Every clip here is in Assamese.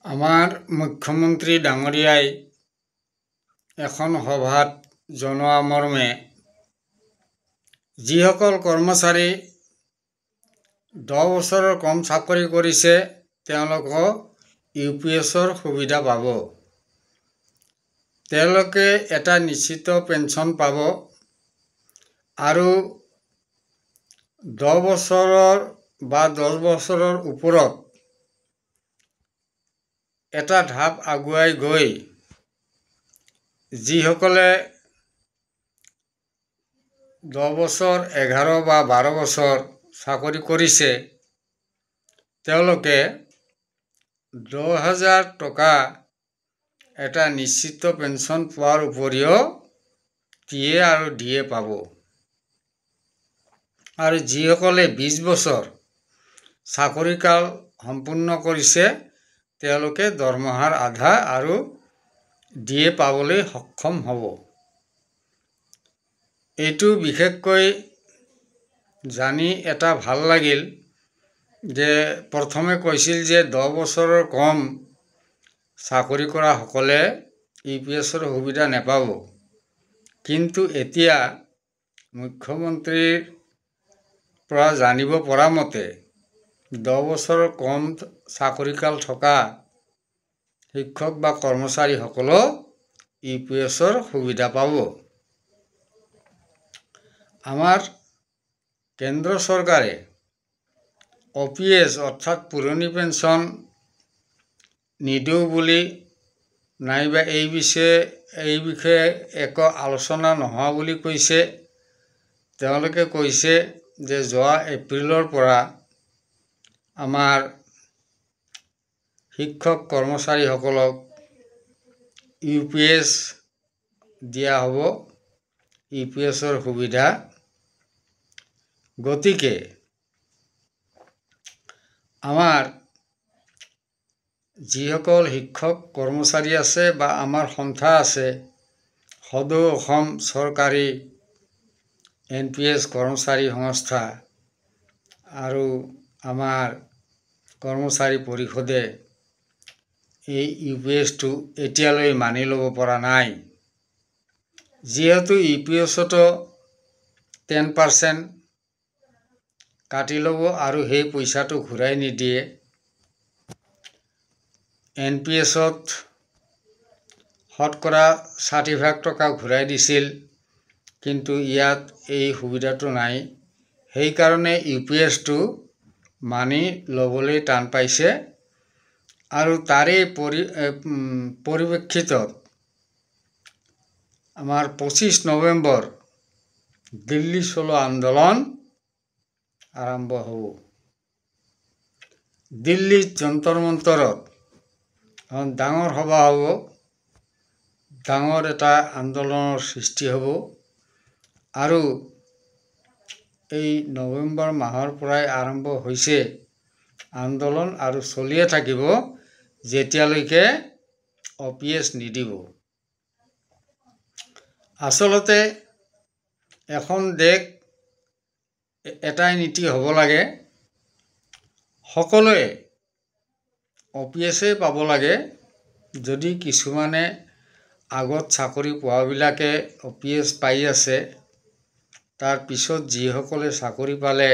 আমাৰ মুখ্যমন্ত্ৰী ডাঙৰীয়াই এখন সভাত জনোৱা মৰ্মে যিসকল কৰ্মচাৰী 10 বছৰৰ কম চাকৰি কৰিছে তেওঁলোকক ইউপিএছৰ সুবিধা পাব। তেওঁলোকে এটা নিশ্চিত পেঞ্চন পাব আৰু 10 বছৰৰ বা 10 বছৰৰ ওপৰত এটা ধাপ আগুৱাই গৈ যিসকলে 10 বছৰ 11 বা 12 বছৰ চাকৰি কৰিছে তেওঁলোকে 10,000 টকা এটা নিশ্চিত পেঞ্চন পোৱাৰ উপৰিও টিএ আৰু ডিএ পাব। আৰু যিসকলে 20 বছৰ চাকৰিকাল সম্পূৰ্ণ কৰিছে তেওঁলোকে দৰমহাৰ আধা আৰু ডিএ পাবলৈ সক্ষম হ'ব। এইটো বিশেষকৈ জানি এটা ভাল লাগিল যে প্ৰথমে কৈছিল যে 10 বছৰৰ কম চাকৰি কৰা সকলে ইউপিএছৰ সুবিধা নেপাব, কিন্তু এতিয়া মুখ্যমন্ত্ৰীৰ পৰা জানিব পৰা মতে 10 বছৰৰ কম চাকৰিকাল থকা শিক্ষক বা কৰ্মচাৰীসকলেও ইউপিএছৰ সুবিধা পাব। আমাৰ কেন্দ্ৰ চৰকাৰে অপিএছ অৰ্থাৎ পুৰণি পেঞ্চন নিদিওঁ বুলি নাইবা এই বিষয়ে একো আলোচনা নোহোৱা বুলি কৈছে। তেওঁলোকে কৈছে যে যোৱা এপ্ৰিলৰ পৰা আমাৰ শিক্ষক কৰ্মচাৰীসকলক ইউপিএছ দিয়া হ'ব, ইউপিএছৰ সুবিধা। গতিকে আমাৰ যিসকল শিক্ষক কৰ্মচাৰী আছে বা আমাৰ সন্থা আছে, সদৌ অসম চৰকাৰী এনপিএছ কৰ্মচাৰী সংস্থা আৰু আমাৰ কৰ্মচাৰী পৰিষদে এই ইউপিএছটো এতিয়ালৈ মানি ল'ব পৰা নাই। যিহেতু ইউপিএছতো 10% কাটি ল'ব আৰু সেই পইচাটো ঘূৰাই নিদিয়ে। এনপিএছত শতকৰা 60% টকা ঘূৰাই দিছিল, কিন্তু ইয়াত এই সুবিধাটো নাই। সেইকাৰণে ইউপিএছটো মানি ল'বলৈ টান পাইছে আৰু তাৰে পৰিপ্ৰেক্ষিতত আমাৰ 25 নৱেম্বৰ দিল্লী চলো আন্দোলন আৰম্ভ হ'ব। দিল্লীত যন্তৰ মন্তৰত ডাঙৰ সভা হ'ব, ডাঙৰ এটা আন্দোলনৰ সৃষ্টি হ'ব আৰু এই নৱেম্বৰ মাহৰ পৰাই আৰম্ভ হৈছে আন্দোলন আৰু চলিয়ে থাকিব যেতিয়ালৈকে অপিএছ নিদিব। আচলতে এখন দেশ এটাই নীতি হ'ব লাগে, সকলোৱে অপিএছই পাব লাগে। যদি কিছুমানে আগত চাকৰি পোৱাবিলাকে অপিএছ পাই আছে, তাৰ পিছত যিসকলে চাকৰি পালে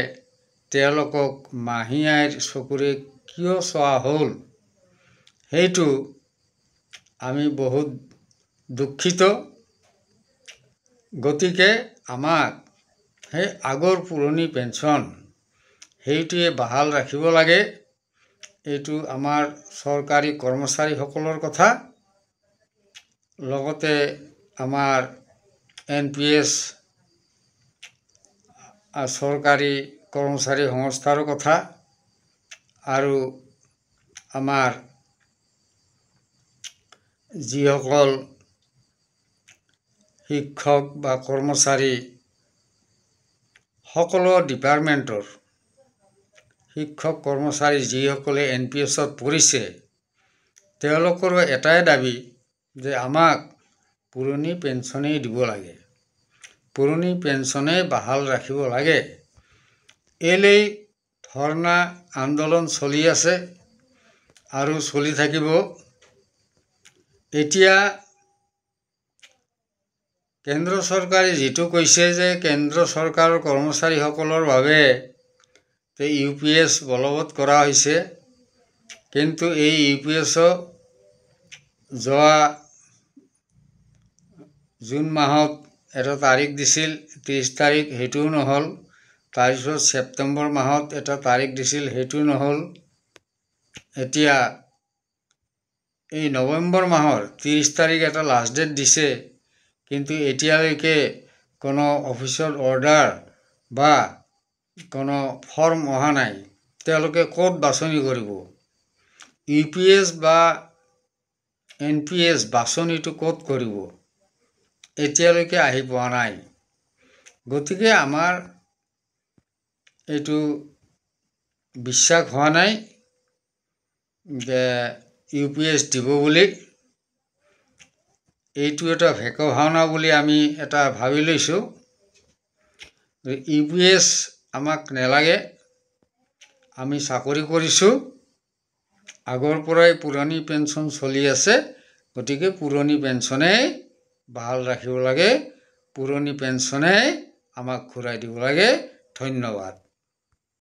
তেওঁলোকক মাহী আইৰ চকুৰে কিয় চোৱা হ'ল, সেইটো আমি বহুত দুখিত। গতিকে আমাক সেই আগৰ পুৰণি পেঞ্চন সেইটোৱে বাহাল ৰাখিব লাগে। এইটো আমাৰ চৰকাৰী কৰ্মচাৰীসকলৰ কথা, লগতে আমাৰ এনপিএছ চৰকাৰী কৰ্মচাৰী সংস্থাৰ কথা আৰু আমাৰ যিসকল শিক্ষক বা কৰ্মচাৰী সকলো ডিপাৰ্টমেণ্টৰ শিক্ষক কৰ্মচাৰী যিসকলে এনপিএছত পৰিছে তেওঁলোকৰো এটাই দাবী যে আমাক পুৰণি পেঞ্চনেই দিব লাগে, পুৰণি পেঞ্চনেই বাহাল ৰাখিব লাগে। এইলৈ ধৰ্ণা আন্দোলন চলি আছে আৰু চলি থাকিব। এতিয়া কেন্দ্ৰ চৰকাৰে যিটো কৈছে যে কেন্দ্ৰ চৰকাৰৰ কৰ্মচাৰীসকলৰ বাবে UPS বলবৎ কৰা হৈছে, কিন্তু এই UPS যোৱা জুন মাহত এটা তাৰিখ দিছিল 30 তাৰিখ, সেইটোও নহ'ল। তাৰপিছত ছেপ্টেম্বৰ মাহত এটা তাৰিখ দিছিল, সেইটো নহ'ল। এতিয়া এই নৱেম্বৰ মাহৰ 30 তাৰিখ এটা লাষ্ট ডেট দিছে, কিন্তু এতিয়ালৈকে কোনো অফিচিয়েল অৰ্ডাৰ বা কোনো ফৰ্ম অহা নাই। তেওঁলোকে ক'ত বাছনি কৰিব? UPS বা NPS বাছনিটো ক'ত কৰিব? এতিয়ালৈকে আহি পোৱা নাই। গতিকে আমাৰ এইটো বিশ্বাস হোৱা নাই যে UPS দিব বুলি। এইটো এটা ভেক ভাওনা বুলি আমি এটা ভাবি লৈছোঁ। UPS আমাক নেলাগে, আমি চাকৰি কৰিছোঁ, আগৰ পৰাই পুৰণি পেঞ্চন চলি আছে। গতিকে পুৰণি পেঞ্চনেই বাহাল ৰাখিব লাগে, পুৰণি পেঞ্চনেই আমাক ঘূৰাই দিব লাগে। ধন্যবাদ।